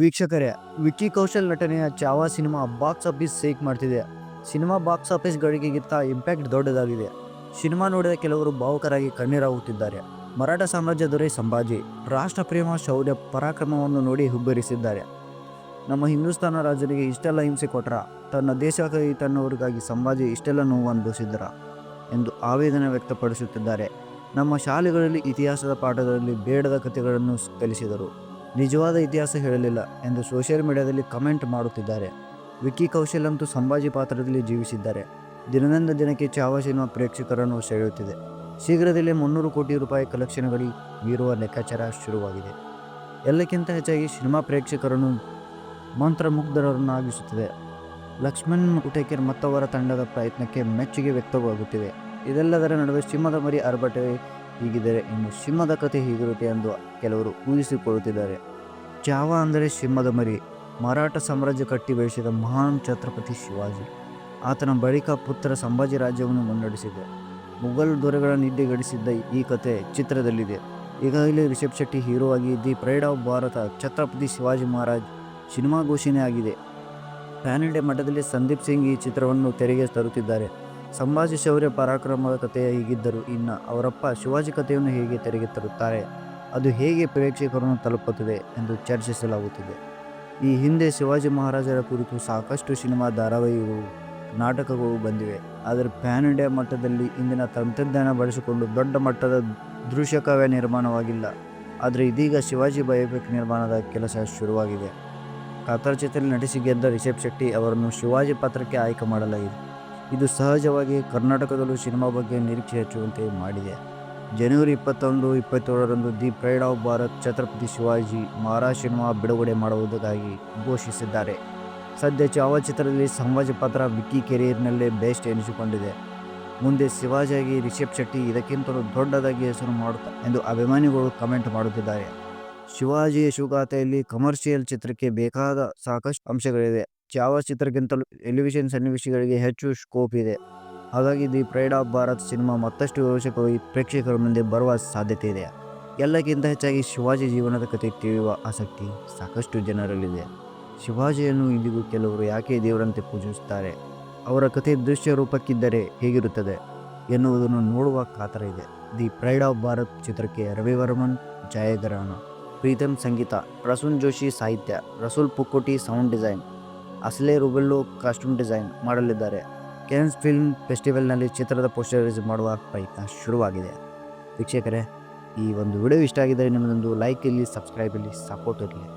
ವೀಕ್ಷಕರೇ, ವಿಕ್ಕಿ ಕೌಶಲ್ ನಟನೆಯ ಚಾವಾ cinema box office shake ಮಾಡ್ತಿದೆ. ಸಿನಿಮಾ ಬಾಕ್ಸ್ ಆಫೀಸ್ ಗಳಿಕೆಗಿಂತ ಇಂಪ್ಯಾಕ್ಟ್ ದೊಡ್ಡದಾಗಿದೆ. ಸಿನಿಮಾ ನೋಡಿದ ಕೆಲವರು ಭಾವುಕರಾಗಿ ಕಣ್ಣೀರಾಗುತ್ತಿದ್ದಾರೆ. ಮರಾಠ ಸಾಮ್ರಾಜ್ಯ ದೊರೆ ಸಂಭಾಜಿ ರಾಷ್ಟ್ರಪ್ರೇಮ, ಶೌರ್ಯ, ಪರಾಕ್ರಮವನ್ನು ನೋಡಿ ಹುಬ್ಬರಿಸಿದ್ದಾರೆ. ನಮ್ಮ ಹಿಂದೂಸ್ತಾನ ರಾಜರಿಗೆ ಇಷ್ಟೆಲ್ಲ ಹಿಂಸೆ ಕೊಟ್ರ, ತನ್ನ ದೇಶಕ್ಕಾಗಿ ತನ್ನವರಿಗಾಗಿ ಸಂಭಾಜಿ ಇಷ್ಟೆಲ್ಲ ನೋವು ಅನುಭವಿಸಿದ್ರ ಎಂದು ಆವೇದನೆ ವ್ಯಕ್ತಪಡಿಸುತ್ತಿದ್ದಾರೆ. ನಮ್ಮ ಶಾಲೆಗಳಲ್ಲಿ ಇತಿಹಾಸದ ಪಾಠಗಳಲ್ಲಿ ಬೇಡದ ಕಥೆಗಳನ್ನು ಕಲಿಸಿದರು, ನಿಜವಾದ ಇತಿಹಾಸ ಹೇಳಲಿಲ್ಲ ಎಂದು ಸೋಷಿಯಲ್ ಮೀಡಿಯಾದಲ್ಲಿ ಕಮೆಂಟ್ ಮಾಡುತ್ತಿದ್ದಾರೆ. ವಿಕ್ಕಿ ಕೌಶಲ್ ಅಂತೂ ಸಂಭಾಜಿ ಪಾತ್ರದಲ್ಲಿ ಜೀವಿಸಿದ್ದಾರೆ. ದಿನದಿಂದ ದಿನಕ್ಕೆ ಚಾವಾ ಸಿನಿಮಾ ಪ್ರೇಕ್ಷಕರನ್ನು ಸೆಳೆಯುತ್ತಿದೆ. ಶೀಘ್ರದಲ್ಲೇ 300 ಕೋಟಿ ರೂಪಾಯಿ ಕಲೆಕ್ಷನ್ಗಳಿಗೆ ಮೀರುವ ಲೆಕ್ಕಾಚಾರ ಶುರುವಾಗಿದೆ. ಎಲ್ಲಕ್ಕಿಂತ ಹೆಚ್ಚಾಗಿ ಸಿನಿಮಾ ಪ್ರೇಕ್ಷಕರನ್ನು ಮಂತ್ರಮುಗ್ಧರನ್ನಾಗಿಸುತ್ತಿದೆ. ಲಕ್ಷ್ಮಣ್ ಹುಟೇಕರ್ ಮತ್ತವರ ತಂಡದ ಪ್ರಯತ್ನಕ್ಕೆ ಮೆಚ್ಚುಗೆ ವ್ಯಕ್ತವಾಗುತ್ತಿದೆ. ಇದೆಲ್ಲದರ ನಡುವೆ ಸಿಂಹದ ಮರಿ ಆರ್ಭಟ ಹೀಗಿದ್ದರೆ ಇನ್ನು ಸಿಂಹದ ಕಥೆ ಹೀಗಿರುತ್ತೆ ಎಂದು ಕೆಲವರು ಊಹಿಸಿಕೊಳ್ಳುತ್ತಿದ್ದಾರೆ. ಚಾವಾ ಅಂದರೆ ಸಿಂಹದ ಮರಿ. ಮರಾಠ ಸಾಮ್ರಾಜ್ಯ ಕಟ್ಟಿ ಬೆಳೆಸಿದ ಮಹಾನ್ ಛತ್ರಪತಿ ಶಿವಾಜಿ. ಆತನ ಬಳಿಕ ಪುತ್ರ ಸಂಭಾಜಿ ರಾಜ್ಯವನ್ನು ಮುನ್ನಡೆಸಿದೆ. ಮುಘಲ್ ದೊರೆಗಳ ನಿದ್ದೆಗೆಡಿಸಿದ್ದ ಈ ಕಥೆ ಚಿತ್ರದಲ್ಲಿದೆ. ಈಗಾಗಲೇ ರಿಷಬ್ ಶೆಟ್ಟಿ ಹೀರೋ ಆಗಿ the pride of Bharat Chhatrapati Shivaji Maharaj cinema ಘೋಷಣೆ ಆಗಿದೆ. ಪ್ಯಾನ್ ಇಂಡಿಯಾ ಮಟ್ಟದಲ್ಲಿ ಸಂದೀಪ್ ಸಿಂಗ್ ಈ ಚಿತ್ರವನ್ನು ತೆರೆಗೆ ತರುತ್ತಿದ್ದಾರೆ. ಸಂಭಾಜಿ ಶೌರ್ಯ ಪರಾಕ್ರಮದ ಕಥೆ ಹೀಗಿದ್ದರೂ ಇನ್ನು ಅವರಪ್ಪ ಶಿವಾಜಿ ಕಥೆಯನ್ನು ಹೇಗೆ ತೆರೆಗೆ ತರುತ್ತಾರೆ, ಅದು ಹೇಗೆ ಪ್ರೇಕ್ಷಕರನ್ನು ತಲುಪುತ್ತದೆ ಎಂದು ಚರ್ಚಿಸಲಾಗುತ್ತಿದೆ. ಈ ಹಿಂದೆ ಶಿವಾಜಿ ಮಹಾರಾಜರ ಕುರಿತು ಸಾಕಷ್ಟು ಸಿನಿಮಾ, ಧಾರಾವಾಹಿಗಳು, ನಾಟಕಗಳು ಬಂದಿವೆ. ಆದರೆ ಪ್ಯಾನ್ ಇಂಡಿಯಾ ಮಟ್ಟದಲ್ಲಿ ಇಂದಿನ ತಂತ್ರಜ್ಞಾನ ಬಳಸಿಕೊಂಡು ದೊಡ್ಡ ಮಟ್ಟದ ದೃಶ್ಯಕಾವ್ಯ ನಿರ್ಮಾಣವಾಗಿಲ್ಲ. ಆದರೆ ಇದೀಗ ಶಿವಾಜಿ ಬಯೋಪಿಕ್ ನಿರ್ಮಾಣದ ಕೆಲಸ ಶುರುವಾಗಿದೆ. ಕಾತರ್ ಚಿತ್ರದಲ್ಲಿ ನಟಿಸಿ ಗೆದ್ದ ರಿಷಬ್ ಶೆಟ್ಟಿ ಅವರನ್ನು ಶಿವಾಜಿ ಪಾತ್ರಕ್ಕೆ ಆಯ್ಕೆ ಮಾಡಲಾಗಿದೆ. ಇದು ಸಹಜವಾಗಿ ಕರ್ನಾಟಕದಲ್ಲೂ ಸಿನಿಮಾ ಬಗ್ಗೆ ನಿರೀಕ್ಷೆ ಹೆಚ್ಚುವಂತೆ ಮಾಡಿದೆ. ಜನವರಿ 21, 22ರಂದು the pride of Bharat Chhatrapati Shivaji Maharaj cinema ಬಿಡುಗಡೆ ಮಾಡುವುದಾಗಿ ಘೋಷಿಸಿದ್ದಾರೆ. ಸದ್ಯ ಚಾವಾ ಚಿತ್ರದಲ್ಲಿ ಸಂಭಾಜಿ ಪಾತ್ರ ವಿಕ್ಕಿ ಕೆರಿಯರ್ನಲ್ಲೇ ಬೆಸ್ಟ್ ಎನಿಸಿಕೊಂಡಿದೆ. ಮುಂದೆ ಶಿವಾಜಿಯಾಗಿ ರಿಷಬ್ ಶೆಟ್ಟಿ ಇದಕ್ಕಿಂತಲೂ ದೊಡ್ಡದಾಗಿ ಹೆಸರು ಮಾಡುತ್ತಾ ಎಂದು ಅಭಿಮಾನಿಗಳು ಕಮೆಂಟ್ ಮಾಡುತ್ತಿದ್ದಾರೆ. ಶಿವಾಜಿ ಯಶೋಗಾಥೆಯಲ್ಲಿ ಕಮರ್ಷಿಯಲ್ ಚಿತ್ರಕ್ಕೆ ಬೇಕಾದ ಸಾಕಷ್ಟು ಅಂಶಗಳಿವೆ. ಚಾವಾ ಚಿತ್ರಕ್ಕಿಂತಲೂ ಟೆಲಿವಿಷನ್ ಸನ್ನಿವೇಶಗಳಿಗೆ ಹೆಚ್ಚು ಸ್ಕೋಪ್ ಇದೆ. ಹಾಗಾಗಿ the pride of Bharat cinema ಮತ್ತಷ್ಟು ರೋಚಕವಾಗಿ ಪ್ರೇಕ್ಷಕರ ಮುಂದೆ ಬರುವ ಸಾಧ್ಯತೆ ಇದೆ. ಎಲ್ಲಕ್ಕಿಂತ ಹೆಚ್ಚಾಗಿ ಶಿವಾಜಿ ಜೀವನದ ಕಥೆ ತಿಳಿಯುವ ಆಸಕ್ತಿ ಸಾಕಷ್ಟು ಜನರಲ್ಲಿದೆ. ಶಿವಾಜಿಯನ್ನು ಇಂದಿಗೂ ಕೆಲವರು ಯಾಕೆ ದೇವರಂತೆ ಪೂಜಿಸುತ್ತಾರೆ, ಅವರ ಕಥೆ ದೃಶ್ಯ ರೂಪಕ್ಕಿದ್ದರೆ ಹೇಗಿರುತ್ತದೆ ಎನ್ನುವುದನ್ನು ನೋಡುವ ಕಾತರ ಇದೆ. ದಿ ಪ್ರೈಡ್ ಆಫ್ ಭಾರತ್ ಚಿತ್ರಕ್ಕೆ ರವಿವರ್ಮನ್ ಛಾಯಾಗ್ರಹಣ, ಪ್ರೀತಮ್ ಸಂಗೀತ, ಪ್ರಸೂನ್ ಜೋಶಿ ಸಾಹಿತ್ಯ, ರಸೂಲ್ ಪುಕ್ಕೋಟಿ ಸೌಂಡ್ ಡಿಸೈನ್, ಅಸ್ಲೆ ರುಬೆಲ್ಲೋ ಕಾಸ್ಟ್ಯೂಮ್ ಡಿಸೈನ್ ಮಾಡಲಿದ್ದಾರೆ. ಕ್ಯಾನ್ಸ್ ಫಿಲ್ಮ್ ಫೆಸ್ಟಿವಲ್ನಲ್ಲಿ ಚಿತ್ರದ ಪೋಸ್ಟರ್ ರಿಲೀಸ್ ಮಾಡುವ ಪ್ರಯತ್ನ ಶುರುವಾಗಿದೆ. ವೀಕ್ಷಕರೇ, ಈ ಒಂದು ವಿಡಿಯೋ ಇಷ್ಟ ಆಗಿದ್ದರೆ ನಿಮ್ಮದೊಂದು ಲೈಕ್ ಇರಲಿ, ಸಬ್ಸ್ಕ್ರೈಬ್ ಇರಲಿ, ಸಪೋರ್ಟ್ ಇರಲಿ.